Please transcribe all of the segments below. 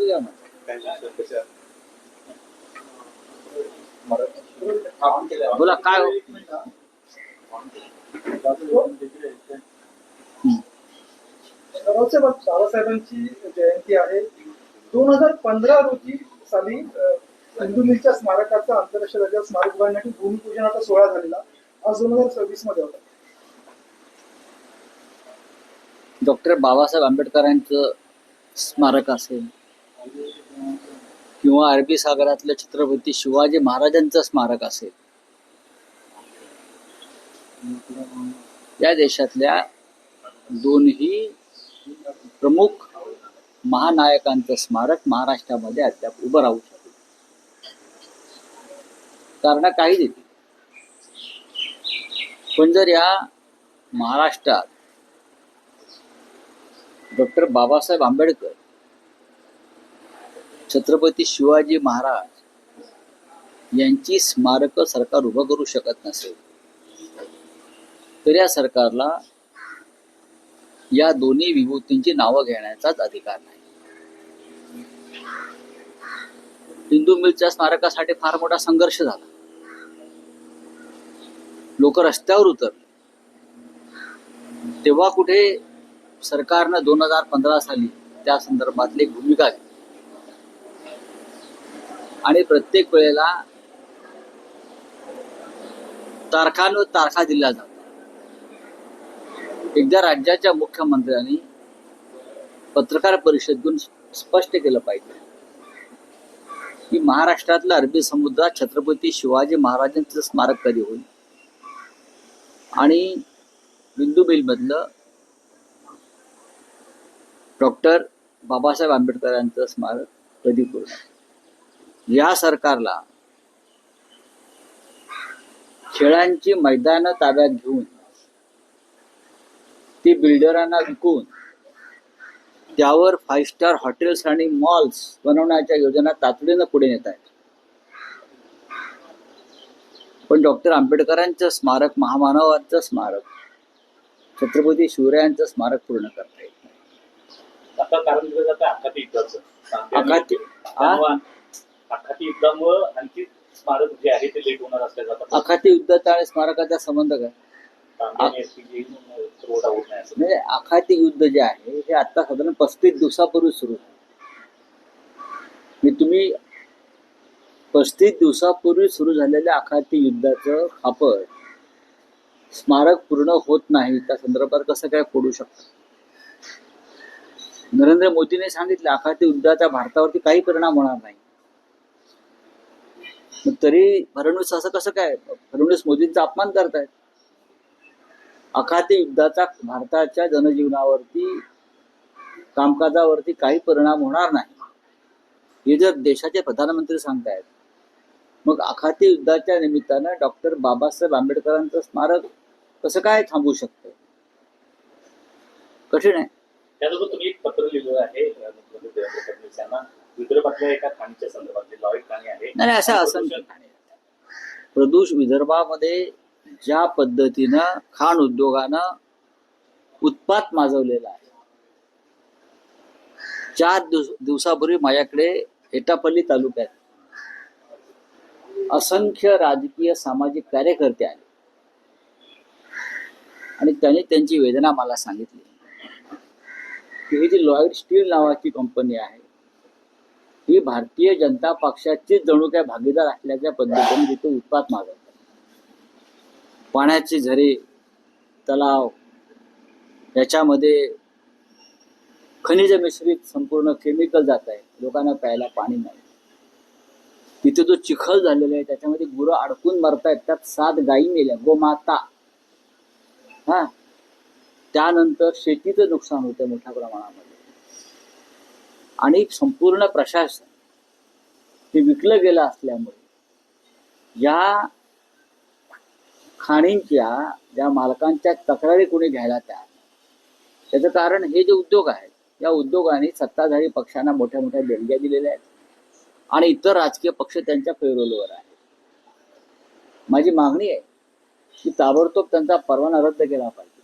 बोला काय हो? बाबासाहेबांची जयंती आहे. 2015 रोजी साली हिंदू मिलच्या स्मारकाचा आंतरराष्ट्रीय दर्जा स्मारक उभारण्यासाठी भूमिपूजनाचा सोहळा झालेला. आज 2026 मध्ये होता. डॉक्टर बाबासाहेब आंबेडकरांचं स्मारक असेल किंवा अरबी सागरातलं छत्रपती शिवाजी महाराजांचं स्मारक असेल, या देशातल्या दोन्ही प्रमुख महानायकांचं स्मारक महाराष्ट्रामध्ये अद्याप उभं राहू शकतं. कारण काही देतील, पण जर या महाराष्ट्रात डॉक्टर बाबासाहेब आंबेडकर, छत्रपती शिवाजी महाराज यांची स्मारक सरकार उभं करू शकत नसेल, तर या सरकारला या दोन्ही विभूतींची नावं घेण्याचाच अधिकार नाही. हिंदू मिलच्या स्मारकासाठी फार मोठा संघर्ष झाला. लोक रस्त्यावर उतरले. तेव्हा कुठे सरकारनं 2015 साली त्या संदर्भातली भूमिका घेतली आणि प्रत्येक वेळेला तारखांवर तारखा दिल्या जातात. एकदा राज्याच्या मुख्यमंत्र्यांनी पत्रकार परिषद घेऊन स्पष्ट केलं पाहिजे की महाराष्ट्रातल्या अरबी समुद्रात छत्रपती शिवाजी महाराजांचं स्मारक कधी होईल आणि हिंदू मिलमधलं डॉक्टर बाबासाहेब आंबेडकरांचं स्मारक कधी पूर्ण. या सरकारला खेळांची मैदानं ताब्यात घेऊन ती बिल्डरांना विकून त्यावर 5 स्टार हॉटेल्स आणि मॉल्स बनवण्याच्या योजना तातडीनं पुढे नेत आहेत. पण डॉक्टर आंबेडकरांचं स्मारक, महामानवांचं स्मारक, छत्रपती शिवरायांचं स्मारक पूर्ण करता येत नाही. आता कारण दिलं जातं आखाती युद्धामुळे आणखी स्मारक जे आहे ते लेट होणार असल्या जातात. आखाती युद्धाचा आणि स्मारकाचा संबंध काय? म्हणजे आखाती युद्ध जे आहे हे आता साधारण 35 दिवसापूर्वी सुरू झालं. तुम्ही 35 दिवसापूर्वी सुरू झालेल्या आखाती युद्धाचं खापर स्मारक पूर्ण होत नाही त्या संदर्भात कसं काय फोडू शकता? नरेंद्र मोदींनी सांगितलं आखाती युद्धाचा भारतावरती काही परिणाम होणार नाही. मग तरी फडणवीस असं कसं काय? फडणवीस मोदींचा अपमान करतायत. आखाती युद्धाचा भारताच्या जनजीवनावरती, कामकाजावरती काही परिणाम होणार नाही हे जर देशाचे प्रधानमंत्री सांगतायत, मग आखाती युद्धाच्या निमित्तानं डॉक्टर बाबासाहेब आंबेडकरांचं स्मारक कसं काय थांबू शकतं? कठीण आहे. त्यासोबत तुम्ही एक पत्र लिहिलं आहे मुख्यमंत्री देवेंद्र फडणवीस यांना विदर्भातल्या एका खाणीच्या संदर्भातले लॉईड खाणी आहे. नाही, असं असंख्य खाणी प्रदूष विदर्भामध्ये ज्या पद्धतीनं खाण उद्योगानं उत्पात माजवलेला आहे. 4 दिवसापूर्वी माझ्याकडे एटापल्ली तालुक्यात असंख्य राजकीय सामाजिक कार्यकर्ते आले आणि त्यांनी त्यांची वेदना मला सांगितली की ही जी लॉईड स्टील नावाची कंपनी आहे ही भारतीय जनता पक्षाची जणू काय भागीदार असल्याच्या पद्धतीने तिथे उत्पात मागवतात. पाण्याचे झरे, तलाव याच्यामध्ये खनिज मिश्रित संपूर्ण केमिकल जात आहे. लोकांना प्यायला पाणी नाही. तिथे जो चिखल झालेला आहे त्याच्यामध्ये गुरं अडकून मरतायत. त्यात 7 गायी मेल्या, गोमाता. त्यानंतर शेतीचं नुकसान होतं मोठ्या प्रमाणामध्ये आणि संपूर्ण प्रशासन ते विकलं गेलं असल्यामुळे या खाणींच्या ज्या मालकांच्या तक्रारी कोणी घ्यायला तयार. त्याचं कारण हे जे उद्योग आहेत या उद्योगांनी सत्ताधारी पक्षांना मोठ्या मोठ्या देणग्या दिलेल्या आहेत आणि इतर राजकीय पक्ष त्यांच्या पेरोलवर आहेत. माझी मागणी आहे की ताबडतोब त्यांचा परवाना रद्द केला पाहिजे.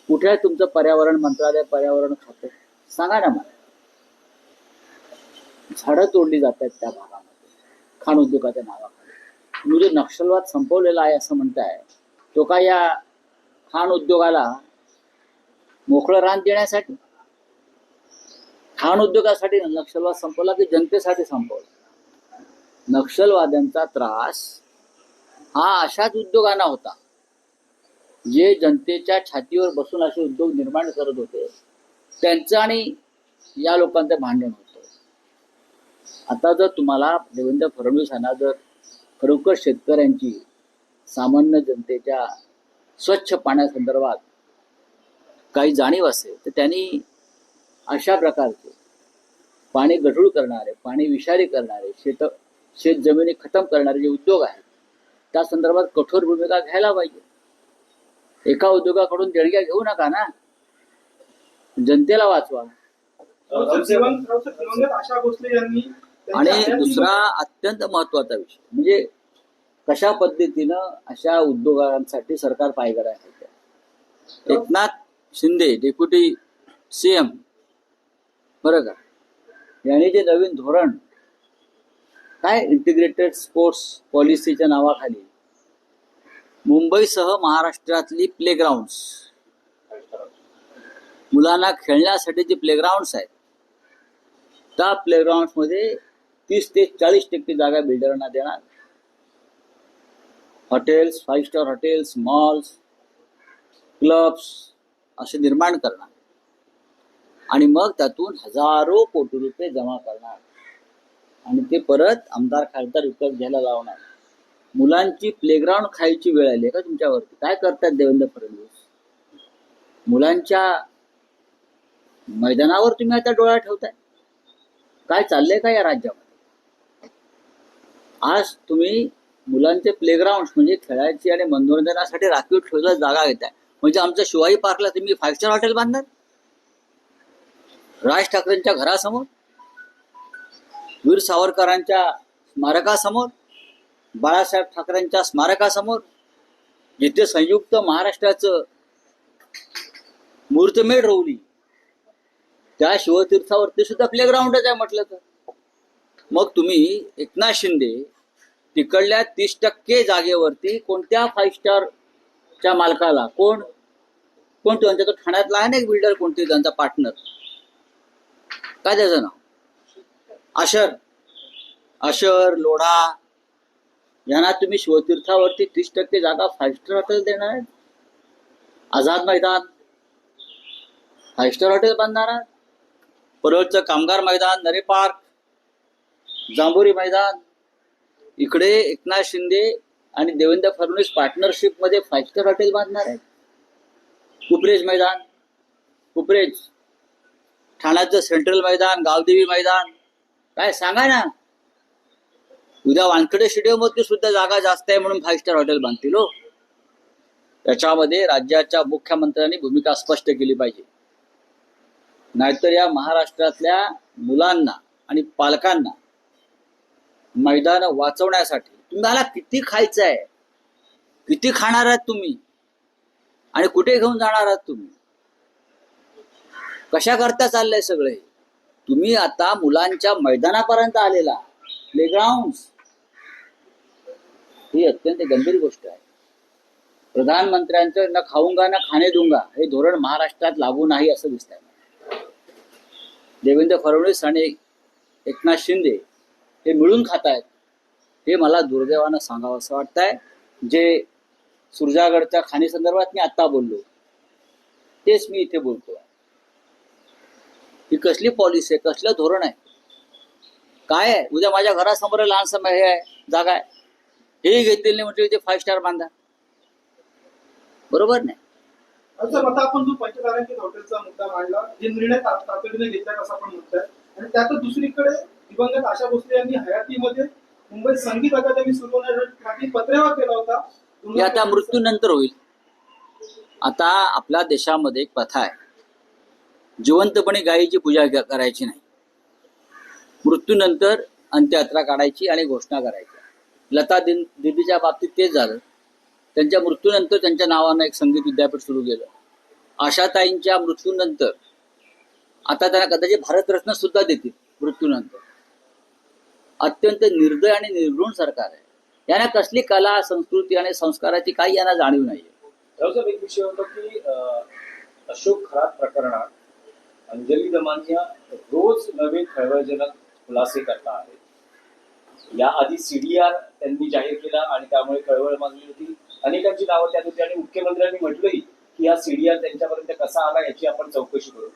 कुठे आहे तुमचं पर्यावरण मंत्रालय, पर्यावरण खातं? सांगा ना मला. झाडं तोडली जात आहेत त्या भागामध्ये खाण उद्योगाच्या नावाखाली. तुम्ही जो नक्षलवाद संपवलेला आहे असं म्हणताय, तो काय या खाण उद्योगाला मोकळं रान देण्यासाठी, खाण उद्योगासाठी नक्षलवाद संपवला की जनतेसाठी संपवला? नक्षलवाद्यांचा त्रास हा अशाच उद्योगांना होता जे जनतेच्या छातीवर बसून असे उद्योग निर्माण करत होते. त्यांचं आणि या लोकांचं भांडण होतं. आता जर तुम्हाला देवेंद्र फडणवीसांना जर खरोखर शेतकऱ्यांची, सामान्य जनतेच्या स्वच्छ पाण्यासंदर्भात काही जाणीव असेल तर त्यांनी अशा प्रकारचे पाणी गढूळ करणारे, पाणी विषारी करणारे, शेत जमिनी खतम करणारे जे उद्योग आहेत त्या संदर्भात कठोर भूमिका घ्यायला पाहिजे. एका उद्योगाकडून देणग्या घेऊ नका ना, जनतेला वाचवा. दिवंगत आशा भोसले यांनी आणि दुसरा अत्यंत महत्वाचा विषय म्हणजे कशा पद्धतीनं अशा उद्योगांसाठी सरकार पायगडा आहे. एकनाथ शिंदे डेप्युटी सीएम, बरं का, यांनी जे नवीन धोरण काय इंटिग्रेटेड स्पोर्ट्स पॉलिसीच्या नावाखाली मुंबईसह महाराष्ट्रातली प्लेग्राऊंड्स, मुलांना खेळण्यासाठी जे प्लेग्राऊंड्स आहेत त्या प्लेग्राऊंड्समध्ये 30 ते 40% जागा बिल्डरांना देणार. Hotels, 5 star hotels, malls, clubs असे निर्माण करणार आणि मग त्यातून हजारो कोटी रुपये जमा करणार आणि ते परत आमदार खासदार विकत घ्यायला लावणार. मुलांची प्लेग्राऊंड खायची वेळ आली का तुमच्यावरती? काय करतात देवेंद्र फडणवीस? मुलांच्या मैदानावर तुम्ही आता डोळा ठेवताय? काय चाललंय का या राज्यामध्ये? आज तुम्ही मुलांचे प्लेग्राऊंड म्हणजे खेळायची आणि मनोरंजनासाठी राखीव ठेवलेल्या जागा घेताय. म्हणजे आमच्या शिवाजी पार्कला तुम्ही 5 स्टार हॉटेल बांधणार? राज ठाकरेंच्या घरासमोर, वीर सावरकरांच्या स्मारकासमोर, बाळासाहेब ठाकरेंच्या स्मारकासमोर, जिथे संयुक्त महाराष्ट्राचं मुहूर्तमेढ रोवली त्या शिवतीर्थावरती सुद्धा प्लेग्राऊंडच आहे म्हटलं तर. मग तुम्ही एकनाथ शिंदे तिकडल्या 30% जागेवरती कोणत्या 5 स्टारच्या मालकाला, कोण त्यांच्या तो ठाण्यातला आहे ना एक बिल्डर, कोणती त्यांचा पार्टनर, काय त्याचं नाव, अशर लोढा, यांना तुम्ही शिवतीर्थावरती 30% जागा 5 स्टार हॉटेल देणार आहे? आझाद मैदान 5 स्टार हॉटेल बांधणार आहे? परळचं कामगार मैदान, नरे पार्क, जांभोरी मैदान, इकडे एकनाथ शिंदे आणि देवेंद्र फडणवीस पार्टनरशिप मध्ये 5 स्टार हॉटेल बांधणार आहेत. कुपरेज मैदान, ठाण्याचं सेंट्रल मैदान, गावदेवी मैदान, काय सांगा ना. उद्या वानखेडे स्टेडियम वरती सुद्धा जागा जास्त आहे म्हणून 5 स्टार हॉटेल बांधतील हो. त्याच्यामध्ये राज्याच्या मुख्यमंत्र्यांनी भूमिका स्पष्ट केली पाहिजे. नाहीतर या महाराष्ट्रातल्या मुलांना आणि पालकांना मैदान वाचवण्यासाठी तुम्हाला किती खायचं आहे, किती खाणार आहात तुम्ही आणि कुठे घेऊन जाणार आहात तुम्ही, कशा करता चाललंय सगळे? तुम्ही आता मुलांच्या मैदानापर्यंत आलेला प्लेग्राऊंड, ही अत्यंत गंभीर गोष्ट आहे. प्रधानमंत्र्यांचं न खाऊंगा न खाणे दूंगा हे धोरण महाराष्ट्रात लागू नाही असं दिसतंय. देवेंद्र फडणवीस आणि एकनाथ शिंदे हे मिळून खात आहेत. हे मला दुर्दैवानं सांगावं असं वाटतंय. जे सुरजागडच्या खाणी संदर्भात मी आता बोललो तेच मी इथे बोलतोय. ही कसली पॉलिसी आहे, कसलं धोरण आहे, काय आहे? उद्या माझ्या घरासमोर लहानसं हे आहे, जागा आहे, हेही घेतील नाही म्हणजे इथे 5 स्टार बांधा. बरोबर नाही. आता आपण जो पंचतारांकित हॉटेलचा मुद्दा मांडला, जे निर्णय तातडीने घेतला असं आपण म्हणतोय, आणि त्यातच दुसरीकडे दिवंगत आशा भोसले यांनी हयातीमध्ये मुंबईत संगीत अकादमी सुरू होण्यासाठी पत्रव्यवहार केला होता. हे आता मृत्यूनंतर होईल. आता आपल्या देशामध्ये एक प्रथा आहे, जिवंतपणे गायीची पूजा करायची नाही, मृत्यूनंतर अंत्ययात्रा काढायची आणि घोषणा करायची. लता दीदीच्या बाबतीत तेच झालं. त्यांच्या मृत्यूनंतर त्यांच्या नावानं एक संगीत विद्यापीठ सुरू केलं. आशाताईंच्या मृत्यूनंतर आता त्यांना कदाचित भारतरत्न सुद्धा देतील मृत्यूनंतर. अत्यंत निर्दय आणि निर्घृण सरकार आहे. यांना कसली कला, संस्कृती आणि संस्काराची काही यांना जाणीव नाहीये. रावसाहेब, एक विषय होता की अशोक खरात प्रकरणात अंजली दमानिया रोज नवे खळबळजनक खुलासे करता आहेत. याआधी CDR त्यांनी जाहीर केला आणि त्यामुळे खळबळ माजली होती. अनेकांची नावं त्यात होती आणि मुख्यमंत्र्यांनी म्हटलंही की हा CDR त्यांच्यापर्यंत कसा आला याची आपण चौकशी करू.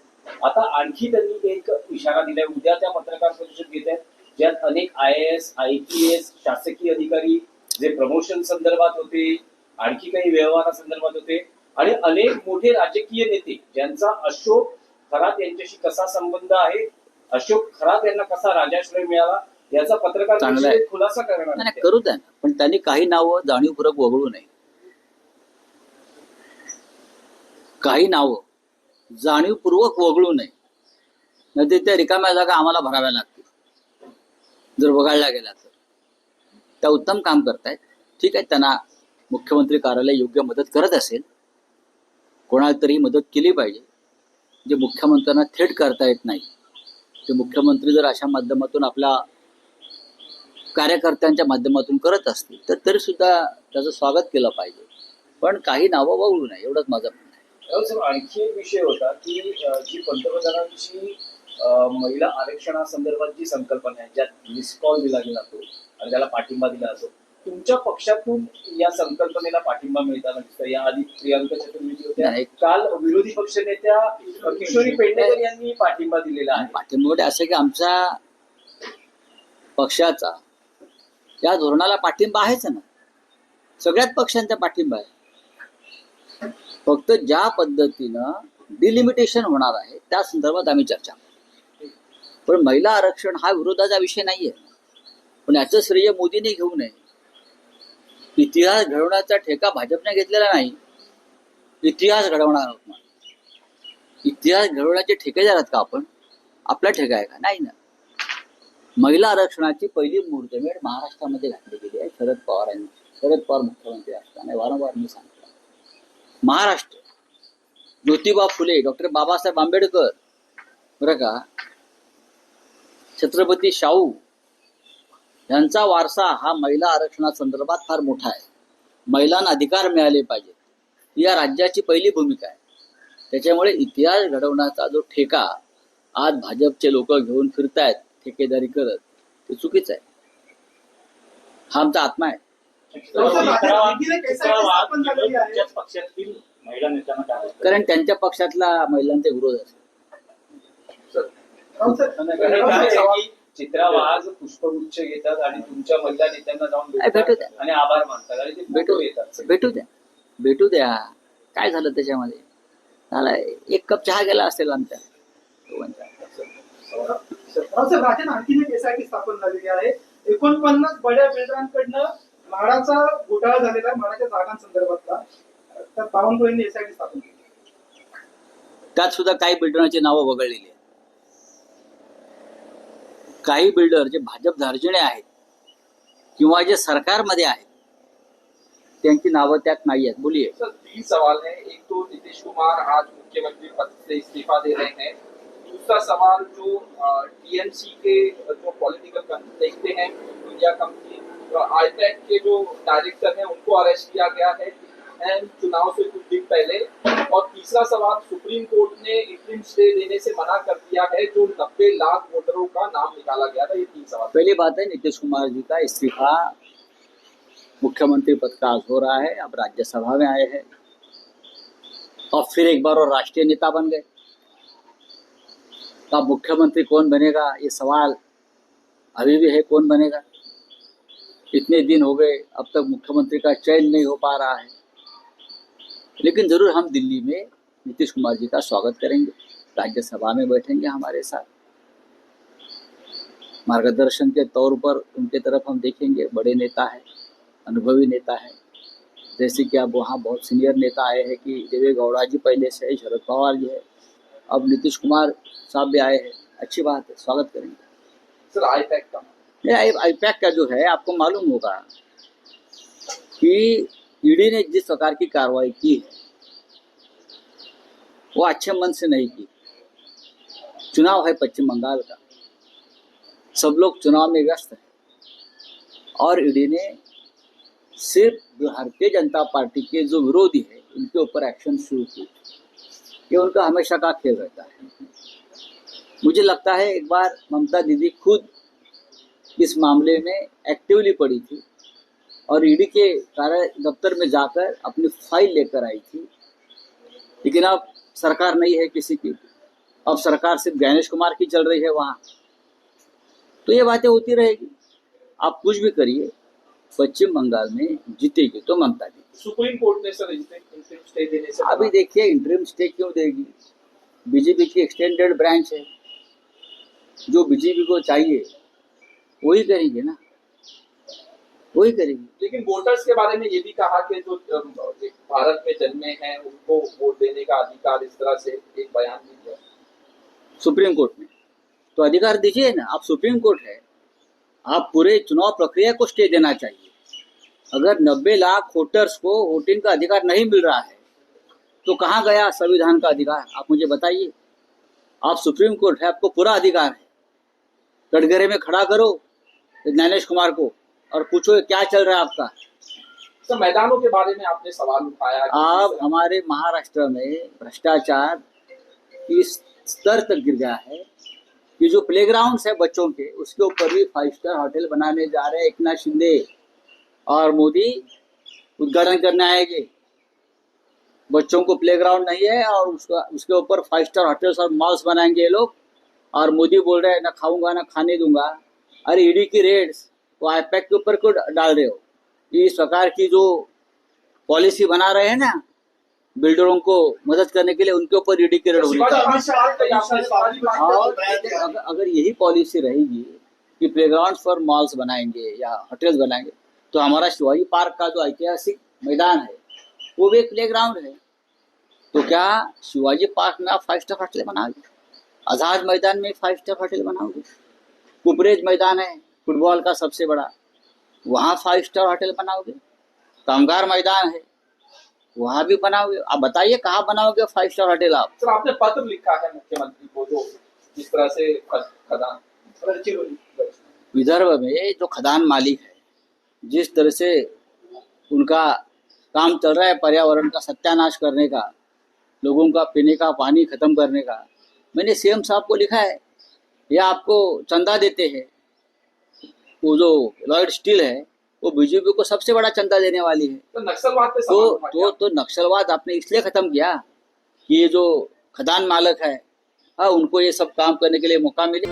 आता आणखी त्यांनी एक इशारा दिलाय. उद्या त्या पत्रकार परिषद घेत आहेत, ज्यात अनेक IAS, IPS शासकीय अधिकारी जे प्रमोशन संदर्भात होते, आणखी काही व्यवहारासंदर्भात होते आणि अनेक मोठे राजकीय नेते ज्यांचा अशोक खरात यांच्याशी कसा संबंध आहे, अशोक खरात यांना कसा राजाश्रय मिळाला याचा पत्रकार चांगलं आहे. परिषदेत खुलासा करणार नाही, आहेत. करू द्या ना, पण त्यांनी काही नावं जाणीवपूर्वक वगळू नये. काही नावं जाणीवपूर्वक वगळू नये, नाही त्या रिकाम्या जागा आम्हाला भराव्या लागतील जर वगळल्या गेल्या तर. त्या उत्तम काम करतायत, ठीक आहे. त्यांना मुख्यमंत्री कार्यालय योग्य मदत करत असेल, कोणाला तरी मदत केली पाहिजे. जे मुख्यमंत्र्यांना थेट करता येत नाही ते मुख्यमंत्री जर अशा माध्यमातून आपल्या कार्यकर्त्यांच्या माध्यमातून करत असतील तर तरी सुद्धा त्याचं स्वागत केलं पाहिजे. पण काही नावं वगळू नये, एवढंच माझं म्हणणं आहे. रावसाहेब, आणखी एक विषय होता की जी पंतप्रधानांची महिला आरक्षणासंदर्भात जी संकल्पना आहे, ज्यात मिस कॉल दिला गेला तो आणि त्याला पाठिंबा दिला असतो, तुमच्या पक्षातून या संकल्पनेला पाठिंबा मिळताना दिसतं. याआधी प्रियांका चतुर्वेदी होत्या, नाही. काल विरोधी पक्षनेत्या किशोरी पेडणेकर यांनी पाठिंबा दिलेला आहे. पाठिंबा असं की आमच्या पक्षाचा या धोरणाला पाठिंबा आहेच ना. सगळ्याच पक्षांचा पाठिंबा आहे. फक्त ज्या पद्धतीनं डिलिमिटेशन होणार आहे त्या संदर्भात आम्ही चर्चा करू. पण महिला आरक्षण हा विरोधाचा विषय नाहीये. पण याचं श्रेय मोदींनी घेऊ नये. इतिहास घडवण्याचा ठेका भाजपने घेतलेला नाही. इतिहास घडवणार आहोत ना. इतिहास घडवण्याचे ठेकेदार आहेत का आपण? आपला ठेका आहे का? नाही ना. महिला आरक्षणाची पहिली मुहूर्तमेढ महाराष्ट्रामध्ये घातली गेली आहे शरद पवारांनी. शरद पवार मुख्यमंत्री असताना वारंवार मी सांगतो, महाराष्ट्र, ज्योतिबा फुले, डॉक्टर बाबासाहेब आंबेडकर, बरं का, छत्रपती शाहू यांचा वारसा हा महिला आरक्षणासंदर्भात फार मोठा आहे. महिलांना अधिकार मिळाले पाहिजे ही या राज्याची पहिली भूमिका आहे. त्याच्यामुळे इतिहास घडवण्याचा जो ठेका आज भाजपचे लोक घेऊन फिरतायत ठेकेदारी करत, ते चुकीचं आहे. हा आमचा आत्मा आहे. तुमच्याच पक्षातील महिला नेत्यांना काय वाटतं? कारण त्यांच्या पक्षातला महिलांचा विरोध असेल. चित्रा वाघ पुष्पगुच्छ घेतात आणि तुमच्या महिला नेत्यांना जाऊन भेटू भेटतात द्या. आणि आभार मानतात आणि ते फोटो येतात. भेटू द्या. काय झालं त्याच्यामध्ये? झाला एक कप चहा गेला असेल आमच्या दोघांचा. राजन, आणखीन एक SIT स्थापन झालेली आहे. 49 बड्या बिल्डरांकडनं म्हाडाचा घोटाळा झालेला आहे, म्हाडाच्या जागांसंदर्भातला. तर बावनकुळेंनी SIT स्थापन केली. त्यात सुद्धा काही बिल्डरांची नावं वगळलेली आहेत. काही बिल्डर जे भाजप धार्जिणे आहेत किंवा जे सरकारमध्ये आहेत त्यांची नावं त्यात नाही आहेत. बोलिये. सर, 3 सवाल है. एक तो नीतीश कुमार आज मुख्यमंत्री पद से इस्तीफा दे रहे हैं. दूसरा सवाल जो TMC के जो पॉलिटिकल देखते हैं, इंडिया कंपनी आईपैक के जो डायरेक्टर हैं उनको अरेस्ट किया गया है एंड चुनाव से कुछ दिन पहले. और तीसरा सवाल, सुप्रीम कोर्ट ने इंटरिम स्टे देने से मना कर दिया है जो 90 लाख वोटरों का नाम निकाला गया था. ये 3 सवाल. पहली बात है नीतीश कुमार जी का इस्तीफा मुख्यमंत्री पद का आज हो रहा है. अब राज्यसभा में आए हैं और फिर एक बार और राष्ट्रीय नेता बन गए. अब मुख्यमंत्री कौन बनेगा ये सवाल अभी भी है, कौन बनेगा. इतने दिन हो गए, अब तक मुख्यमंत्री का चयन नहीं हो पा रहा है. लेकिन जरूर हम दिल्ली में नीतीश कुमार जी का स्वागत करेंगे. राज्यसभा में बैठेंगे हमारे साथ. मार्गदर्शन के तौर पर उनके तरफ हम देखेंगे. बड़े नेता है, अनुभवी नेता है. जैसे कि अब वहाँ बहुत सीनियर नेता आए हैं कि देवे गौड़ा जी पहले से है, शरद पवार जी है, अब नीतीश कुमार साहब भी आए हैं. अच्छी बात है, स्वागत करेंगे. सर, आईपैक का आईपैक का जो है आपको मालूम होगा कि ईडी ने जिस प्रकार की कार्रवाई की है वो अच्छे मन से नहीं की. चुनाव है पश्चिम बंगाल का, सब लोग चुनाव में व्यस्त हैं. और ईडी ने सिर्फ भारतीय जनता पार्टी के जो विरोधी है उनके ऊपर एक्शन शुरू की। ये उनका हमेशा का खेल रहता है। मुझे लगता है एक बार ममता दीदी खुद इस मामले में एक्टिवली पड़ी थी और ईडी के कार्य दफ्तर में जाकर अपनी फाइल लेकर आई थी, लेकिन अब सरकार नहीं है किसी की, अब सरकार सिर्फ ज्ञानेश कुमार की चल रही है वहां। तो ये बातें होती रहेगी। आप कुछ भी करिए, पश्चिम बंगाल में जीतेगी तो ममता दीदी। सुप्रीम कोर्ट ने सर इंटरिम स्टे देने से अभी देखिए इंटरिम स्टे क्यों देगी, बीजेपी की एक्सटेंडेड ब्रांच है, जो बीजेपी को चाहिए वही करेंगे ना, वही करेंगे। लेकिन वोटर्स के बारे में ये भी कहा कि जो भारत में जन्मे हैं उनको वोट देने का अधिकार, इस तरह से एक बयान भी दिया सुप्रीम कोर्ट में, तो अधिकार दीजिए ना। आप सुप्रीम कोर्ट है, आप पूरे चुनाव प्रक्रिया को स्टे देना चाहिए। अगर 90 लाख वोटर्स को वोटिंग का अधिकार नहीं मिल रहा है तो कहाँ गया संविधान का अधिकार, आप मुझे बताइए। आप सुप्रीम कोर्ट है, आपको पूरा अधिकार है। कटघरे में खड़ा करो ज्ञानेश कुमार को और पूछो क्या चल रहा है आपका। तो मैदानों के बारे में आपने सवाल उठाया कि आप हमारे महाराष्ट्र में भ्रष्टाचार की स्तर तक गिर गया है कि जो प्लेग्राउंड्स है बच्चों के, उसके ऊपर भी 5 स्टार होटल बनाने जा रहे हैं एकनाथ शिंदे और मोदी उद्घाटन करने आएंगे। बच्चों को प्लेग्राउंड नहीं है और उसके ऊपर 5 स्टार होटल्स और मॉल्स बनाएंगे ये लोग, और मोदी बोल रहे हैं ना खाऊंगा ना खाने दूंगा। अरे ईडी की रेड्स वो आईपैक के ऊपर क्यों डाल रहे हो? इस प्रकार की जो पॉलिसी बना रहे हैं ना बिल्डरों को मदद करने के लिए, उनके ऊपर ईडी की रेड होनी चाहिए। और अगर यही पॉलिसी रहेगी कि प्लेग्राउंड फॉर मॉल्स बनाएंगे या होटल्स बनाएंगे, तो हमारा शिवाजी पार्क का जो ऐतिहासिक मैदान है वो भी एक प्लेग्राउंड है। तो क्या शिवाजी पार्क में आप 5 स्टार होटल बनाओगे? आजाद मैदान में 5 स्टार होटल बनाओगे? कुपरेज मैदान है फुटबॉल का सबसे बड़ा, वहाँ 5 स्टार होटल बनाओगे? कामगार मैदान है वहाँ भी बनाओगे? आप बताइए कहाँ बनाओगे 5 स्टार होटल आप? सर आपने पत्र लिखा है मुख्यमंत्री को, जो जिस तरह से खदान विदर्भ में जो खदान मालिक है, जिस तरह से उनका काम चल रहा है पर्यावरण का सत्यानाश करने का, लोगों का पीने का पानी खत्म करने का, मैंने सीएम साहब को लिखा है, या आपको चंदा देते हैं। वो जो लॉयड स्टील है वो बीजेपी को सबसे बड़ा चंदा देने वाली है। तो नक्सलवाद पे सवाल उठा क्या? तो नक्सलवाद आपने इसलिए खत्म किया कि ये जो खदान मालक है, उनको ये सब काम करने के लिए मौका मिले।